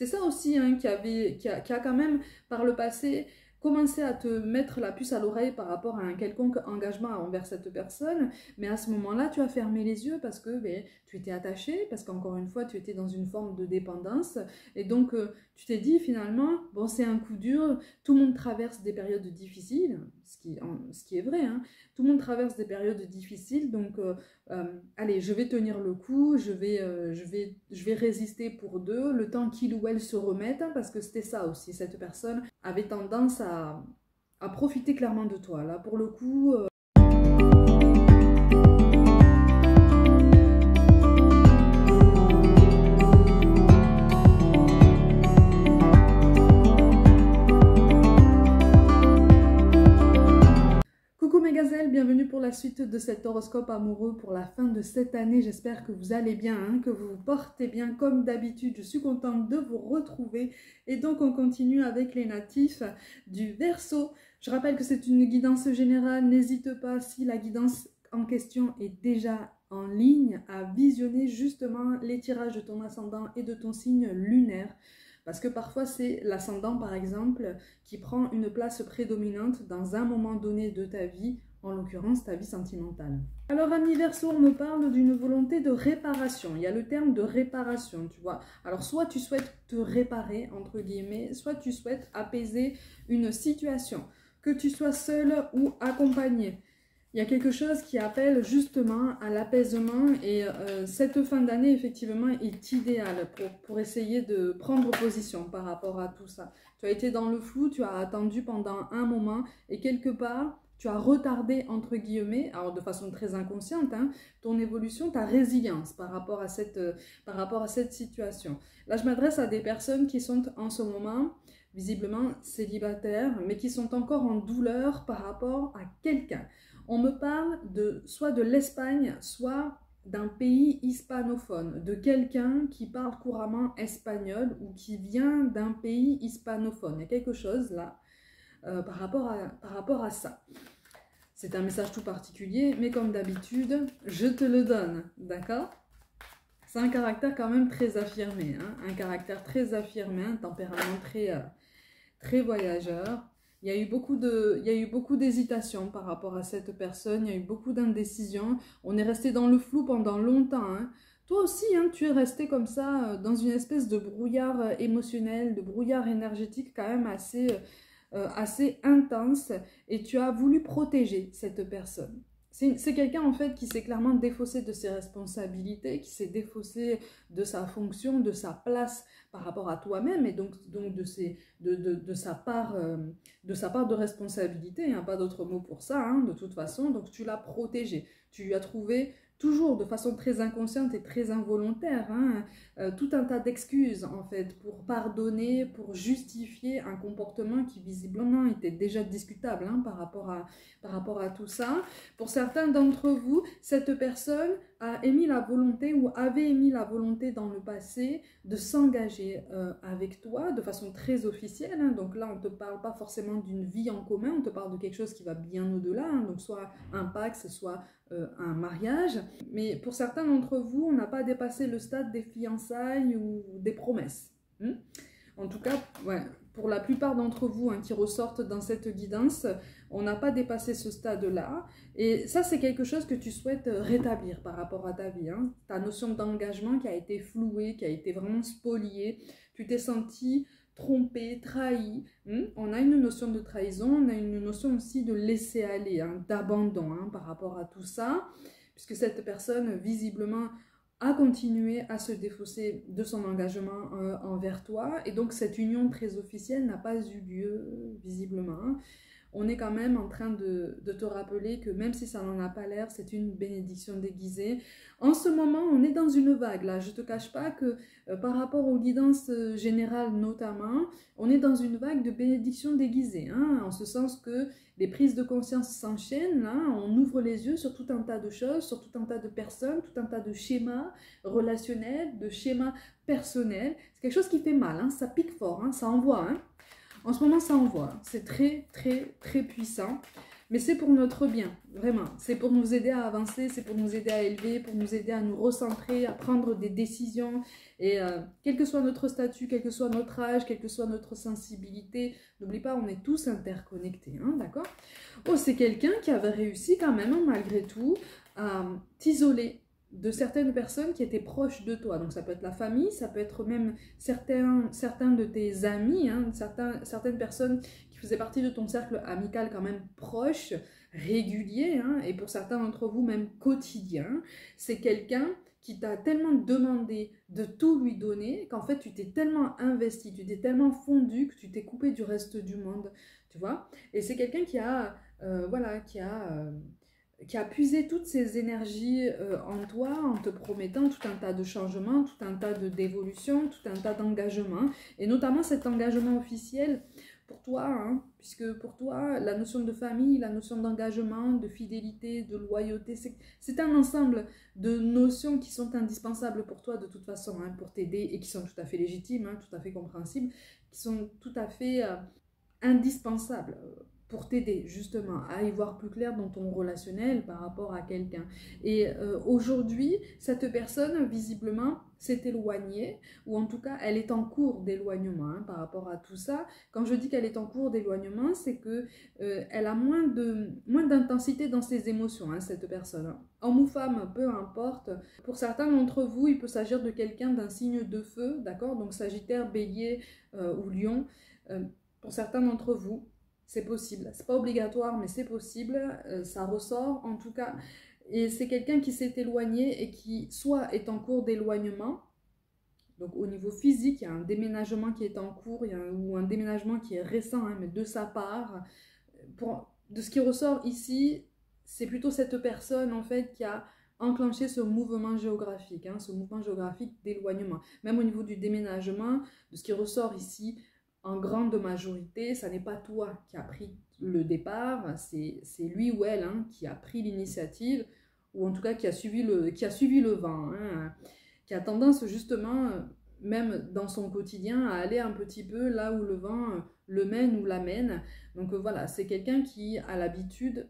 C'est ça aussi hein, qui a quand même par le passé commencé à te mettre la puce à l'oreille par rapport à un quelconque engagement envers cette personne, mais à ce moment-là, tu as fermé les yeux parce que ben, tu étais attaché, parce qu'encore une fois, tu étais dans une forme de dépendance, et donc tu t'es dit finalement, bon c'est un coup dur, tout le monde traverse des périodes difficiles, ce qui est vrai, hein, tout le monde traverse des périodes difficiles, donc allez, je vais tenir le coup, je vais résister pour deux, le temps qu'il ou elle se remette, hein, parce que c'était ça aussi, cette personne avait tendance à profiter clairement de toi. Là, pour le coup, coucou mes gazelles, bienvenue pour la suite de cet horoscope amoureux pour la fin de cette année. J'espère que vous allez bien, hein, que vous vous portez bien comme d'habitude. Je suis contente de vous retrouver. Et donc on continue avec les natifs du Verseau. Je rappelle que c'est une guidance générale. N'hésite pas, si la guidance en question est déjà en ligne, à visionner justement les tirages de ton ascendant et de ton signe lunaire. Parce que parfois c'est l'ascendant par exemple qui prend une place prédominante dans un moment donné de ta vie, en l'occurrence ta vie sentimentale. Alors ami Verseau, on me parle d'une volonté de réparation. Il y a le terme de réparation, tu vois. Alors soit tu souhaites te réparer, entre guillemets, soit tu souhaites apaiser une situation. Que tu sois seul ou accompagné. Il y a quelque chose qui appelle justement à l'apaisement et cette fin d'année effectivement est idéale pour essayer de prendre position par rapport à tout ça. Tu as été dans le flou, tu as attendu pendant un moment et quelque part tu as retardé entre guillemets, alors de façon très inconsciente, hein, ton évolution, ta résilience par rapport à cette situation. Là je m'adresse à des personnes qui sont en ce moment visiblement célibataires mais qui sont encore en douleur par rapport à quelqu'un. On me parle soit de l'Espagne, soit d'un pays hispanophone, de quelqu'un qui parle couramment espagnol ou qui vient d'un pays hispanophone. Il y a quelque chose là par rapport à ça. C'est un message tout particulier, mais comme d'habitude, je te le donne, d'accord? C'est un caractère quand même très affirmé, hein? Un caractère très affirmé, un tempérament très voyageur. Il y a eu beaucoup d'hésitation par rapport à cette personne, il y a eu beaucoup d'indécision. On est resté dans le flou pendant longtemps, hein. Toi aussi, hein, tu es resté comme ça, dans une espèce de brouillard émotionnel, de brouillard énergétique quand même assez intense. Et tu as voulu protéger cette personne. C'est quelqu'un en fait qui s'est clairement défaussé de ses responsabilités, qui s'est défaussé de sa fonction, de sa place par rapport à toi-même et donc de sa part de responsabilité, hein, pas d'autre mot pour ça, hein, de toute façon. Donc tu l'as protégé, tu lui as trouvé toujours de façon très inconsciente et très involontaire, hein, tout un tas d'excuses en fait pour pardonner, pour justifier un comportement qui visiblement était déjà discutable, hein, par rapport à tout ça. Pour certains d'entre vous, cette personne a émis la volonté ou avait émis la volonté dans le passé de s'engager avec toi de façon très officielle, hein. Donc là on ne te parle pas forcément d'une vie en commun, on te parle de quelque chose qui va bien au-delà, hein. Donc soit un pacte, soit un mariage. Mais pour certains d'entre vous, on n'a pas dépassé le stade des fiançailles ou des promesses. En tout cas, ouais, pour la plupart d'entre vous, hein, qui ressortent dans cette guidance, on n'a pas dépassé ce stade-là. Et ça, c'est quelque chose que tu souhaites rétablir par rapport à ta vie, hein. Ta notion d'engagement qui a été flouée, qui a été vraiment spoliée. Tu t'es senti trompé, trahi. On a une notion de trahison, on a une notion aussi de laisser aller, hein, d'abandon, hein, par rapport à tout ça. Puisque cette personne, visiblement, a continué à se défausser de son engagement envers toi. Et donc, cette union très officielle n'a pas eu lieu, visiblement. On est quand même en train de te rappeler que même si ça n'en a pas l'air, c'est une bénédiction déguisée. En ce moment, on est dans une vague. Là, je ne te cache pas que par rapport aux guidances générales notamment, on est dans une vague de bénédictions déguisées, hein, en ce sens que les prises de conscience s'enchaînent, là, on ouvre les yeux sur tout un tas de choses, sur tout un tas de personnes, tout un tas de schémas relationnels, de schémas personnels. C'est quelque chose qui fait mal, hein, ça pique fort, hein, ça envoie, hein. En ce moment, ça envoie. C'est très, très, très puissant. Mais c'est pour notre bien, vraiment. C'est pour nous aider à avancer, c'est pour nous aider à élever, pour nous aider à nous recentrer, à prendre des décisions. Et quel que soit notre statut, quel que soit notre âge, quelle que soit notre sensibilité, n'oublie pas, on est tous interconnectés, hein, d'accord? Oh, c'est quelqu'un qui avait réussi quand même, hein, malgré tout, à t'isoler de certaines personnes qui étaient proches de toi. Donc ça peut être la famille, ça peut être même certains de tes amis, hein, certaines personnes qui faisaient partie de ton cercle amical quand même proche, régulier, hein, et pour certains d'entre vous même quotidien. C'est quelqu'un qui t'a tellement demandé de tout lui donner qu'en fait tu t'es tellement investi, tu t'es tellement fondu que tu t'es coupé du reste du monde, tu vois. Et c'est quelqu'un qui a, voilà, qui a puisé toutes ses énergies en toi en te promettant tout un tas de changements, tout un tas d'évolutions, tout un tas d'engagements, et notamment cet engagement officiel pour toi, hein, puisque pour toi, la notion de famille, la notion d'engagement, de fidélité, de loyauté, c'est un ensemble de notions qui sont indispensables pour toi de toute façon, hein, pour t'aider, et qui sont tout à fait légitimes, hein, tout à fait compréhensibles, qui sont tout à fait indispensables pour t'aider justement à y voir plus clair dans ton relationnel par rapport à quelqu'un. Et aujourd'hui, cette personne visiblement s'est éloignée, ou en tout cas elle est en cours d'éloignement, hein, par rapport à tout ça. Quand je dis qu'elle est en cours d'éloignement, c'est que elle a moins d'intensité dans ses émotions, hein, cette personne, hein. Homme ou femme, peu importe. Pour certains d'entre vous, il peut s'agir de quelqu'un d'un signe de feu, d'accord? Donc Sagittaire, Bélier ou Lion. Pour certains d'entre vous, c'est possible. C'est pas obligatoire, mais c'est possible. Ça ressort en tout cas. Et c'est quelqu'un qui s'est éloigné et qui soit est en cours d'éloignement. Donc au niveau physique, il y a un déménagement qui est en cours, ou un déménagement qui est récent, hein, mais de sa part. De ce qui ressort ici, c'est plutôt cette personne en fait qui a enclenché ce mouvement géographique, hein, ce mouvement géographique d'éloignement. Même au niveau du déménagement, de ce qui ressort ici, en grande majorité, ça n'est pas toi qui as pris le départ, c'est lui ou elle, hein, qui a pris l'initiative, ou en tout cas qui a suivi le vent, hein, qui a tendance justement, même dans son quotidien, à aller un petit peu là où le vent le mène ou l'amène. Donc voilà, c'est quelqu'un qui a l'habitude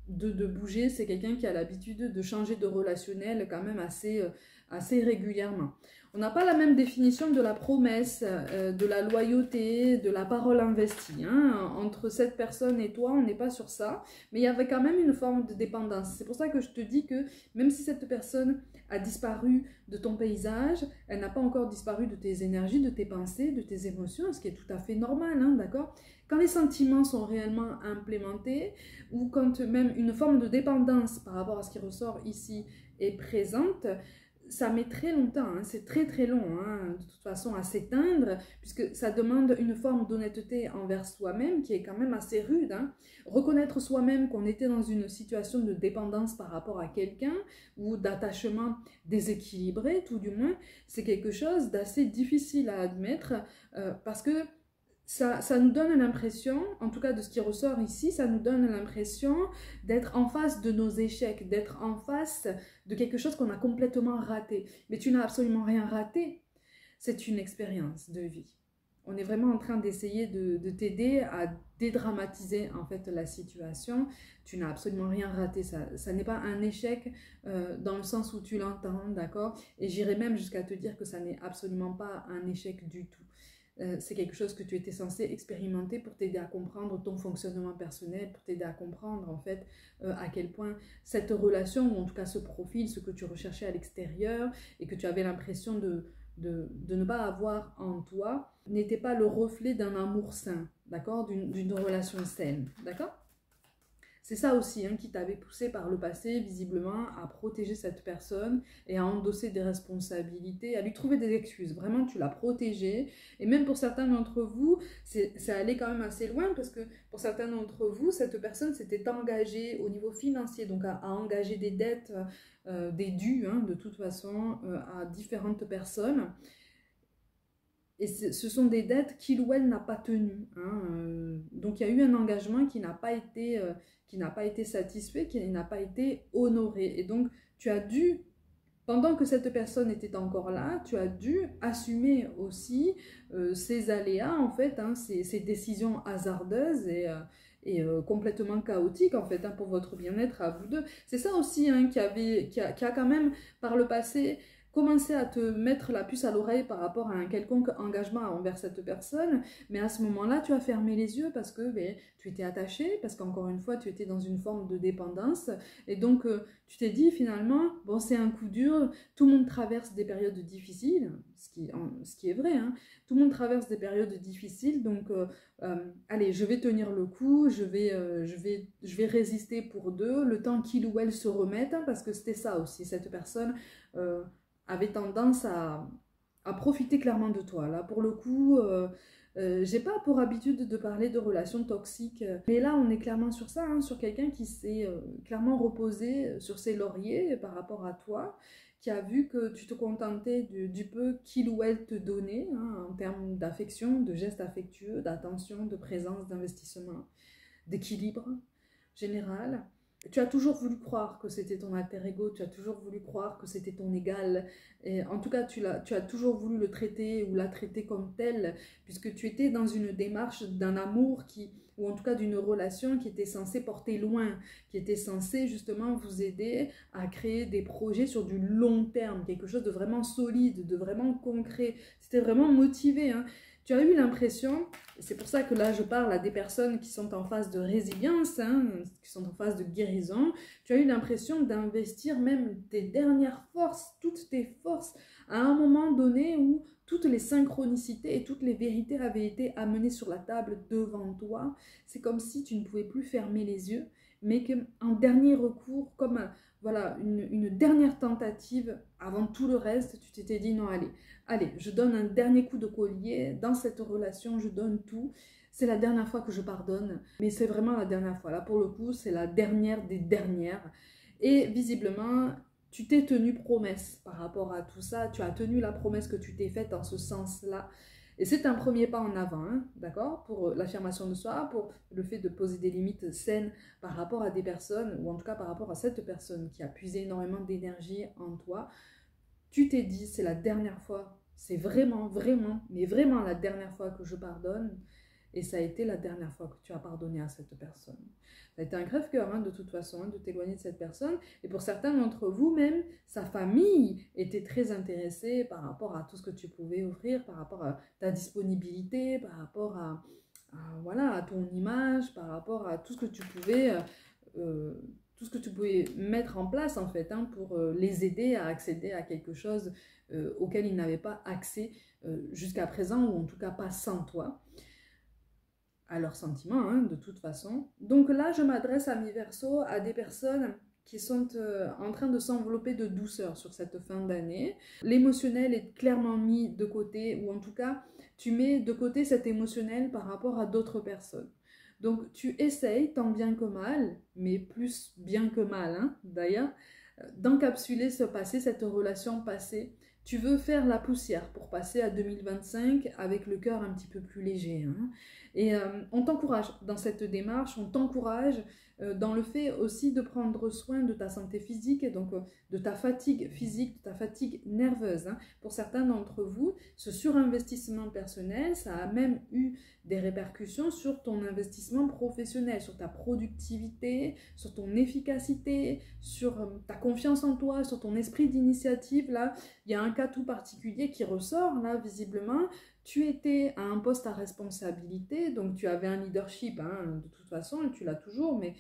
de bouger, c'est quelqu'un qui a l'habitude de changer de relationnel quand même assez régulièrement. On n'a pas la même définition de la promesse, de la loyauté, de la parole investie, hein. Entre cette personne et toi, on n'est pas sur ça, mais il y avait quand même une forme de dépendance. C'est pour ça que je te dis que même si cette personne a disparu de ton paysage, elle n'a pas encore disparu de tes énergies, de tes pensées, de tes émotions, ce qui est tout à fait normal, hein, d'accord? Quand les sentiments sont réellement implémentés, ou quand même une forme de dépendance par rapport à ce qui ressort ici est présente, ça met très longtemps, hein, c'est très très long, hein, de toute façon à s'éteindre, puisque ça demande une forme d'honnêteté envers soi-même qui est quand même assez rude, hein. Reconnaître soi-même qu'on était dans une situation de dépendance par rapport à quelqu'un, ou d'attachement déséquilibré tout du moins, c'est quelque chose d'assez difficile à admettre, parce que ça nous donne l'impression, en tout cas de ce qui ressort ici, ça nous donne l'impression d'être en face de nos échecs, d'être en face de quelque chose qu'on a complètement raté. Mais tu n'as absolument rien raté, c'est une expérience de vie. On est vraiment en train d'essayer de t'aider à dédramatiser en fait la situation. Tu n'as absolument rien raté, ça n'est pas un échec dans le sens où tu l'entends, d'accord? Et j'irai même jusqu'à te dire que ça n'est absolument pas un échec du tout. C'est quelque chose que tu étais censé expérimenter pour t'aider à comprendre ton fonctionnement personnel, pour t'aider à comprendre en fait à quel point cette relation, ou en tout cas ce profil, ce que tu recherchais à l'extérieur et que tu avais l'impression de ne pas avoir en toi, n'était pas le reflet d'un amour sain, d'accord, d'une relation saine, d'accord? C'est ça aussi, hein, qui t'avait poussé par le passé, visiblement, à protéger cette personne et à endosser des responsabilités, à lui trouver des excuses. Vraiment, tu l'as protégée. Et même pour certains d'entre vous, c'est allé quand même assez loin, parce que pour certains d'entre vous, cette personne s'était engagée au niveau financier, donc à engager des dettes, des dus, hein, de toute façon, à différentes personnes. Et ce sont des dettes qu'il ou elle n'a pas tenues, hein. Donc il y a eu un engagement qui n'a pas été satisfait, qui n'a pas été honoré. Et donc tu as dû pendant que cette personne était encore là, tu as dû assumer aussi ces aléas, en fait, hein, ces décisions hasardeuses et complètement chaotiques, en fait, hein, pour votre bien-être à vous deux. C'est ça aussi hein, qui a quand même, par le passé, commencé à te mettre la puce à l'oreille par rapport à un quelconque engagement envers cette personne, mais à ce moment-là, tu as fermé les yeux parce que ben, tu étais attaché, parce qu'encore une fois, tu étais dans une forme de dépendance, et donc tu t'es dit finalement, bon, c'est un coup dur, tout le monde traverse des périodes difficiles, ce qui est vrai, hein, tout le monde traverse des périodes difficiles, donc allez, je vais tenir le coup, je vais résister pour deux, le temps qu'il ou elle se remette, hein, parce que c'était ça aussi, cette personne avait tendance à profiter clairement de toi. Là, pour le coup, j'ai pas pour habitude de parler de relations toxiques, mais là, on est clairement sur ça, hein, sur quelqu'un qui s'est clairement reposé sur ses lauriers par rapport à toi, qui a vu que tu te contentais du peu qu'il ou elle te donnait, hein, en termes d'affection, de gestes affectueux, d'attention, de présence, d'investissement, d'équilibre général. Tu as toujours voulu croire que c'était ton alter ego, tu as toujours voulu croire que c'était ton égal. Et en tout cas, tu as toujours voulu le traiter ou la traiter comme tel, puisque tu étais dans une démarche d'un amour ou en tout cas d'une relation qui était censée porter loin, qui était censée justement vous aider à créer des projets sur du long terme, quelque chose de vraiment solide, de vraiment concret. C'était vraiment motivé, hein. Tu as eu l'impression, c'est pour ça que là je parle à des personnes qui sont en phase de résilience, hein, qui sont en phase de guérison, tu as eu l'impression d'investir même tes dernières forces, toutes tes forces, à un moment donné où toutes les synchronicités et toutes les vérités avaient été amenées sur la table devant toi. C'est comme si tu ne pouvais plus fermer les yeux, mais qu'en dernier recours, comme voilà, une dernière tentative, avant tout le reste, tu t'étais dit non, allez, je donne un dernier coup de collier, dans cette relation, je donne tout. C'est la dernière fois que je pardonne, mais c'est vraiment la dernière fois. Là, pour le coup, c'est la dernière des dernières. Et visiblement, tu t'es tenu promesse par rapport à tout ça. Tu as tenu la promesse que tu t'es faite en ce sens-là. Et c'est un premier pas en avant, hein, d'accord, pour l'affirmation de soi, pour le fait de poser des limites saines par rapport à des personnes, ou en tout cas par rapport à cette personne qui a puisé énormément d'énergie en toi. Tu t'es dit, c'est la dernière fois, c'est vraiment, vraiment, mais vraiment la dernière fois que je pardonne. Et ça a été la dernière fois que tu as pardonné à cette personne. Ça a été un crève-cœur, hein, de toute façon, hein, de t'éloigner de cette personne. Et pour certains d'entre vous, même, sa famille était très intéressée par rapport à tout ce que tu pouvais offrir, par rapport à ta disponibilité, par rapport voilà, à ton image, par rapport à tout ce que tu pouvais... tout ce que tu pouvais mettre en place en fait hein, pour les aider à accéder à quelque chose auquel ils n'avaient pas accès jusqu'à présent ou en tout cas pas sans toi, à leurs sentiments hein, de toute façon. Donc là je m'adresse à mes Verseaux, à des personnes qui sont en train de s'envelopper de douceur sur cette fin d'année. L'émotionnel est clairement mis de côté, ou en tout cas tu mets de côté cet émotionnel par rapport à d'autres personnes. Donc tu essayes, tant bien que mal, mais plus bien que mal hein, d'ailleurs, d'encapsuler ce passé, cette relation passée. Tu veux faire la poussière pour passer à 2025 avec le cœur un petit peu plus léger. Hein. Et on t'encourage dans cette démarche, on t'encourage dans le fait aussi de prendre soin de ta santé physique, et donc de ta fatigue physique, de ta fatigue nerveuse. Hein. Pour certains d'entre vous, ce surinvestissement personnel, ça a même eu des répercussions sur ton investissement professionnel, sur ta productivité, sur ton efficacité, sur ta confiance en toi, sur ton esprit d'initiative. Là, il y a un cas tout particulier qui ressort, là, visiblement. Tu étais à un poste à responsabilité, donc tu avais un leadership, hein, de toute façon, et tu l'as toujours, mais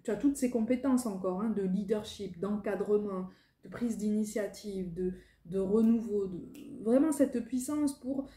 tu as toutes ces compétences encore, hein, de leadership, d'encadrement, de prise d'initiative, de renouveau, vraiment cette puissance pour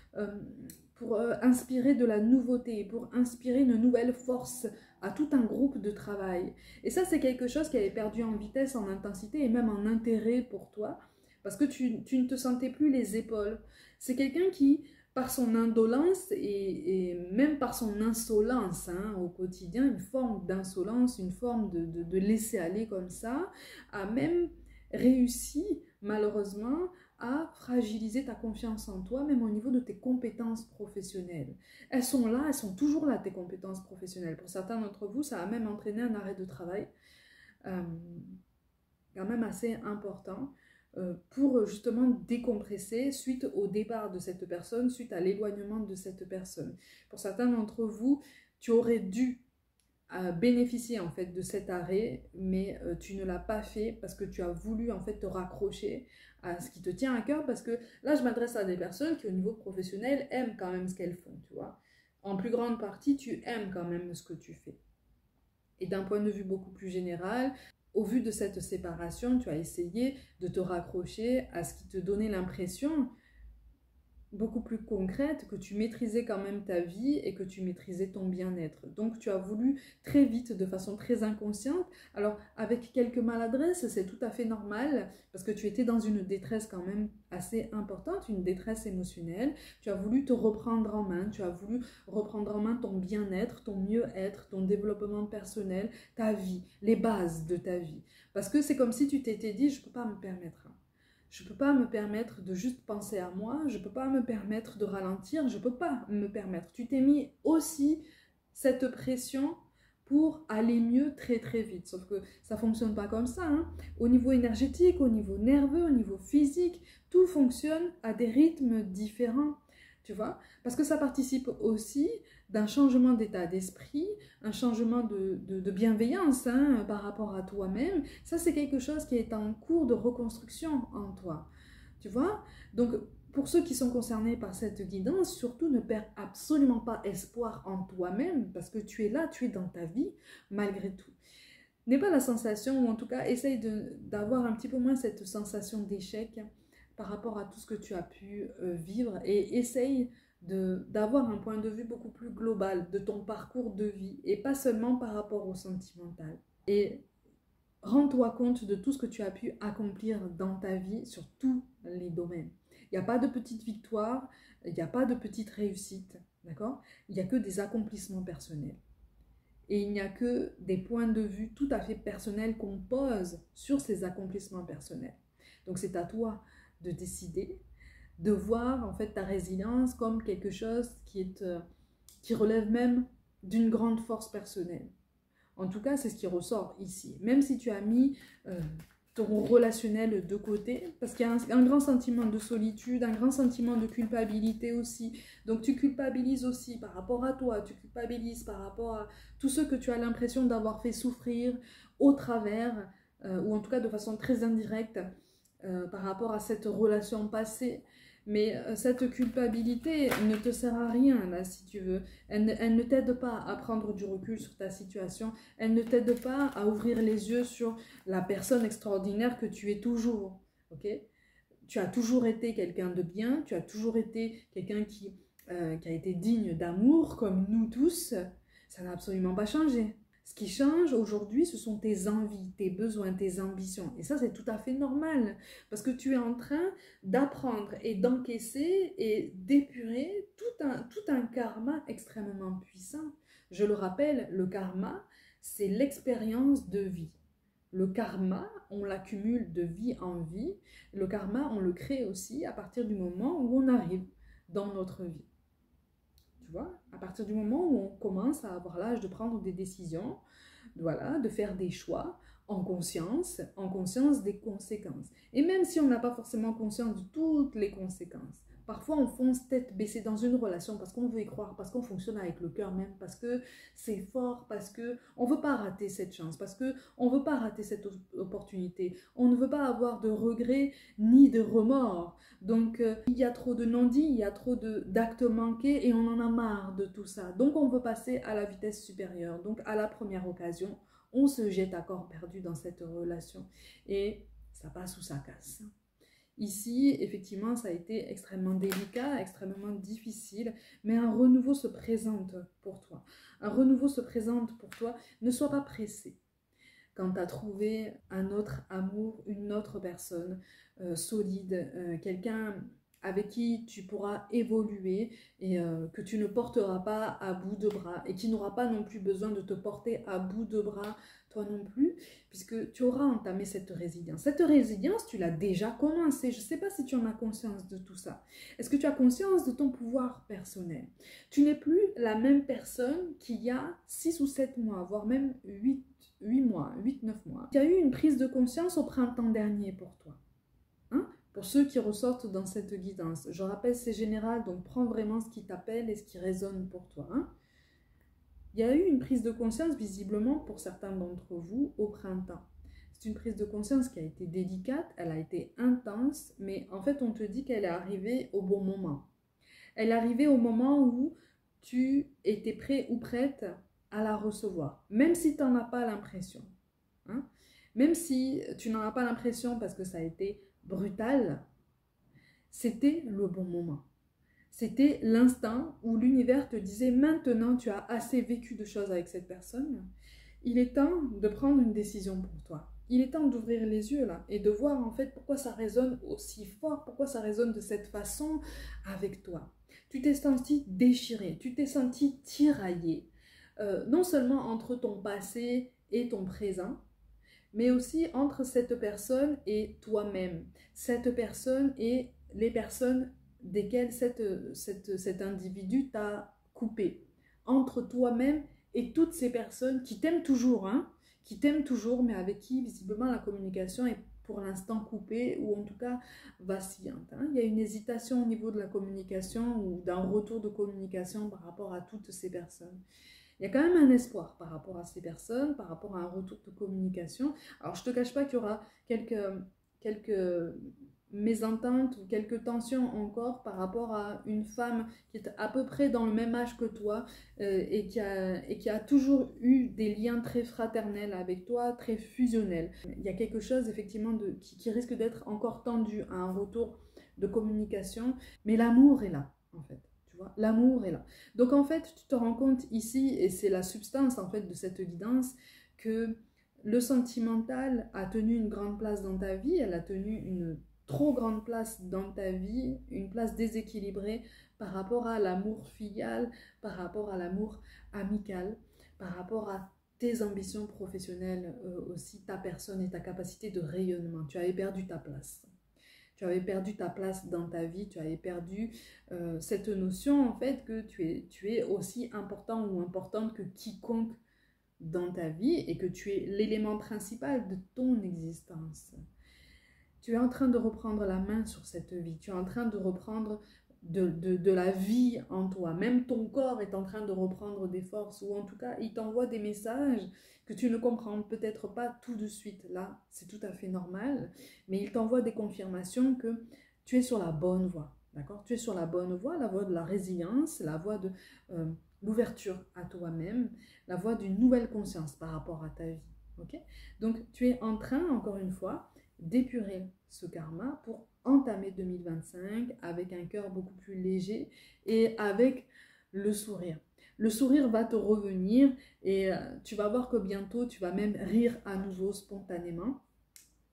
inspirer de la nouveauté, pour inspirer une nouvelle force à tout un groupe de travail. Et ça, c'est quelque chose qui avait perdu en vitesse, en intensité et même en intérêt pour toi, parce que tu ne te sentais plus les épaules. C'est quelqu'un qui, par son indolence et même par son insolence hein, au quotidien, une forme d'insolence, une forme de laisser aller comme ça, a même réussi, malheureusement, à fragiliser ta confiance en toi, même au niveau de tes compétences professionnelles. Elles sont là, elles sont toujours là, tes compétences professionnelles. Pour certains d'entre vous, ça a même entraîné un arrêt de travail, quand même assez important. pour justement décompresser suite au départ de cette personne, suite à l'éloignement de cette personne. Pour certains d'entre vous, tu aurais dû bénéficier en fait de cet arrêt, mais tu ne l'as pas fait parce que tu as voulu en fait te raccrocher à ce qui te tient à cœur, parce que là je m'adresse à des personnes qui au niveau professionnel aiment quand même ce qu'elles font, tu vois. En plus grande partie, tu aimes quand même ce que tu fais. Et d'un point de vue beaucoup plus général, au vu de cette séparation, tu as essayé de te raccrocher à ce qui te donnait l'impression beaucoup plus concrète que tu maîtrisais quand même ta vie et que tu maîtrisais ton bien-être. Donc tu as voulu très vite, de façon très inconsciente, alors avec quelques maladresses, c'est tout à fait normal, parce que tu étais dans une détresse quand même assez importante, une détresse émotionnelle. Tu as voulu te reprendre en main, tu as voulu reprendre en main ton bien-être, ton mieux-être, ton développement personnel, ta vie, les bases de ta vie. Parce que c'est comme si tu t'étais dit, je ne peux pas me permettre. Je ne peux pas me permettre de juste penser à moi, je ne peux pas me permettre de ralentir, je ne peux pas me permettre. Tu t'es mis aussi cette pression pour aller mieux très très vite. Sauf que ça ne fonctionne pas comme ça, hein. Au niveau énergétique, au niveau nerveux, au niveau physique, tout fonctionne à des rythmes différents. Tu vois? Parce que ça participe aussi d'un changement d'état d'esprit, un changement de bienveillance, hein, par rapport à toi-même. Ça, c'est quelque chose qui est en cours de reconstruction en toi. Tu vois? Donc, pour ceux qui sont concernés par cette guidance, surtout ne perds absolument pas espoir en toi-même, parce que tu es là, tu es dans ta vie, malgré tout. N'aie pas la sensation, ou en tout cas, essaye d'avoir un petit peu moins cette sensation d'échec par rapport à tout ce que tu as pu vivre, et essaye d'avoir un point de vue beaucoup plus global de ton parcours de vie et pas seulement par rapport au sentimental. Et rends-toi compte de tout ce que tu as pu accomplir dans ta vie sur tous les domaines. Il n'y a pas de petites victoires, il n'y a pas de petites réussites, d'accord? Il n'y a que des accomplissements personnels. Et il n'y a que des points de vue tout à fait personnels qu'on pose sur ces accomplissements personnels. Donc c'est à toi de décider, de voir en fait ta résilience comme quelque chose qui relève même d'une grande force personnelle. En tout cas, c'est ce qui ressort ici. Même si tu as mis ton relationnel de côté, parce qu'il y a un grand sentiment de solitude, un grand sentiment de culpabilité aussi. Donc tu culpabilises aussi par rapport à toi, tu culpabilises par rapport à tous ceux que tu as l'impression d'avoir fait souffrir au travers, ou en tout cas de façon très indirecte, par rapport à cette relation passée. Mais cette culpabilité ne te sert à rien, là, si tu veux. Elle ne t'aide pas à prendre du recul sur ta situation. Elle ne t'aide pas à ouvrir les yeux sur la personne extraordinaire que tu es toujours. Ok? Tu as toujours été quelqu'un de bien. Tu as toujours été quelqu'un qui a été digne d'amour, comme nous tous. Ça n'a absolument pas changé. Ce qui change aujourd'hui, ce sont tes envies, tes besoins, tes ambitions. Et ça, c'est tout à fait normal. Parce que tu es en train d'apprendre et d'encaisser et d'épurer tout un karma extrêmement puissant. Je le rappelle, le karma, c'est l'expérience de vie. Le karma, on l'accumule de vie en vie. Le karma, on le crée aussi à partir du moment où on arrive dans notre vie. Tu vois, à partir du moment où on commence à avoir l'âge de prendre des décisions, voilà, de faire des choix en conscience des conséquences. Et même si on n'a pas forcément conscience de toutes les conséquences, parfois on fonce tête baissée dans une relation parce qu'on veut y croire, parce qu'on fonctionne avec le cœur même, parce que c'est fort, parce qu'on ne veut pas rater cette chance, parce qu'on ne veut pas rater cette opportunité, on ne veut pas avoir de regrets ni de remords. Donc il y a trop de non-dits, il y a trop d'actes manqués et on en a marre de tout ça. Donc on veut passer à la vitesse supérieure. Donc à la première occasion, on se jette à corps perdu dans cette relation et ça passe ou ça casse. Ici, effectivement, ça a été extrêmement délicat, extrêmement difficile, mais un renouveau se présente pour toi. Un renouveau se présente pour toi. Ne sois pas pressé. Quand tu as trouvé un autre amour, une autre personne solide, quelqu'un avec qui tu pourras évoluer et que tu ne porteras pas à bout de bras et qui n'aura pas non plus besoin de te porter à bout de bras toi non plus, puisque tu auras entamé cette résilience. Cette résilience, tu l'as déjà commencée. Je ne sais pas si tu en as conscience de tout ça. Est-ce que tu as conscience de ton pouvoir personnel? Tu n'es plus la même personne qu'il y a 6 ou 7 mois, voire même 8 mois, 8-9 mois. Il y a eu une prise de conscience au printemps dernier pour toi. Pour ceux qui ressortent dans cette guidance, je rappelle, c'est général, donc prends vraiment ce qui t'appelle et ce qui résonne pour toi. Hein. Il y a eu une prise de conscience, visiblement, pour certains d'entre vous, au printemps. C'est une prise de conscience qui a été délicate, elle a été intense, mais en fait, on te dit qu'elle est arrivée au bon moment. Elle est arrivée au moment où tu étais prêt ou prête à la recevoir, même si tu n'en as pas l'impression. Hein? Même si tu n'en as pas l'impression parce que ça a été brutal, c'était le bon moment. C'était l'instant où l'univers te disait maintenant tu as assez vécu de choses avec cette personne, il est temps de prendre une décision pour toi. Il est temps d'ouvrir les yeux là et de voir en fait pourquoi ça résonne aussi fort, pourquoi ça résonne de cette façon avec toi. Tu t'es senti déchiré, tu t'es senti tiraillé, non seulement entre ton passé et ton présent, mais aussi entre cette personne et toi-même, cette personne et les personnes desquelles cet individu t'a coupé, entre toi-même et toutes ces personnes qui t'aiment toujours, hein, qui t'aiment toujours, mais avec qui visiblement la communication est pour l'instant coupée ou en tout cas vacillante. Hein. Il y a une hésitation au niveau de la communication ou d'un retour de communication par rapport à toutes ces personnes. Il y a quand même un espoir par rapport à ces personnes, par rapport à un retour de communication. Alors, je ne te cache pas qu'il y aura quelques mésententes ou quelques tensions encore par rapport à une femme qui est à peu près dans le même âge que toi et qui a toujours eu des liens très fraternels avec toi, très fusionnels. Il y a quelque chose effectivement qui risque d'être encore tendu à un retour de communication, mais l'amour est là en fait. L'amour est là. Donc en fait, tu te rends compte ici, et c'est la substance en fait de cette guidance, que le sentimental a tenu une grande place dans ta vie, elle a tenu une trop grande place dans ta vie, une place déséquilibrée par rapport à l'amour filial, par rapport à l'amour amical, par rapport à tes ambitions professionnelles aussi, ta personne et ta capacité de rayonnement. Tu avais perdu ta place. Tu avais perdu ta place dans ta vie, tu avais perdu cette notion en fait que tu es aussi important ou importante que quiconque dans ta vie et que tu es l'élément principal de ton existence. Tu es en train de reprendre la main sur cette vie, tu es en train de reprendre de la vie en toi. Même ton corps est en train de reprendre des forces ou en tout cas, il t'envoie des messages que tu ne comprends peut-être pas tout de suite. Là, c'est tout à fait normal, mais il t'envoie des confirmations que tu es sur la bonne voie. D'accord ? Tu es sur la bonne voie, la voie de la résilience, la voie de l'ouverture à toi-même, la voie d'une nouvelle conscience par rapport à ta vie. Okay ? Donc, tu es en train, encore une fois, d'épurer ce karma pour entamer 2025 avec un cœur beaucoup plus léger et avec le sourire. Le sourire va te revenir et tu vas voir que bientôt tu vas même rire à nouveau spontanément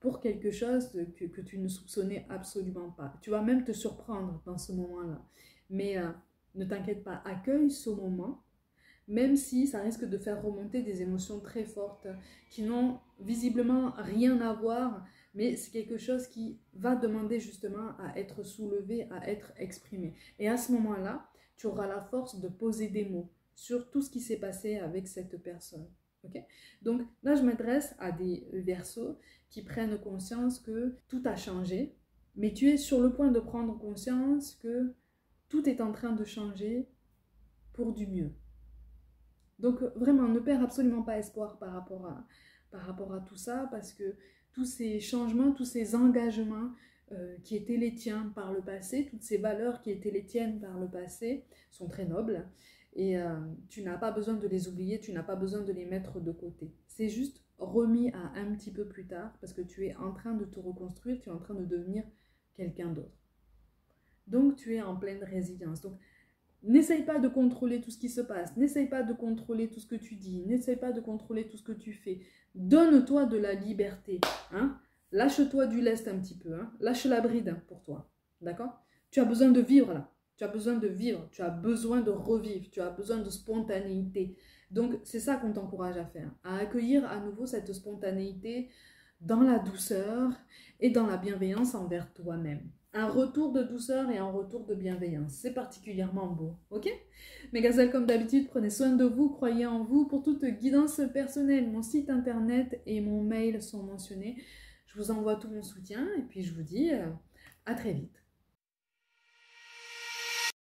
pour quelque chose que tu ne soupçonnais absolument pas. Tu vas même te surprendre dans ce moment-là. Mais ne t'inquiète pas, accueille ce moment, même si ça risque de faire remonter des émotions très fortes qui n'ont visiblement rien à voir, mais c'est quelque chose qui va demander justement à être soulevé, à être exprimé. Et à ce moment-là, tu auras la force de poser des mots sur tout ce qui s'est passé avec cette personne. Okay ? Donc là, je m'adresse à des Verseaux qui prennent conscience que tout a changé, mais tu es sur le point de prendre conscience que tout est en train de changer pour du mieux. Donc vraiment, ne perds absolument pas espoir par rapport à tout ça, parce que tous ces changements, tous ces engagements qui étaient les tiens par le passé, toutes ces valeurs qui étaient les tiennes par le passé sont très nobles et tu n'as pas besoin de les oublier, tu n'as pas besoin de les mettre de côté. C'est juste remis à un petit peu plus tard parce que tu es en train de te reconstruire, tu es en train de devenir quelqu'un d'autre. Donc tu es en pleine résilience. Donc n'essaye pas de contrôler tout ce qui se passe, n'essaye pas de contrôler tout ce que tu dis, n'essaye pas de contrôler tout ce que tu fais. Donne-toi de la liberté, hein? Lâche-toi du lest un petit peu, hein? Lâche la bride pour toi, d'accord? Tu as besoin de vivre là, tu as besoin de vivre, tu as besoin de revivre, tu as besoin de spontanéité. Donc c'est ça qu'on t'encourage à faire, à accueillir à nouveau cette spontanéité dans la douceur et dans la bienveillance envers toi-même. Un retour de douceur et un retour de bienveillance. C'est particulièrement beau, ok? Mes gazelles, comme d'habitude, prenez soin de vous, croyez en vous. Pour toute guidance personnelle, mon site internet et mon mail sont mentionnés. Je vous envoie tout mon soutien et puis je vous dis À très vite.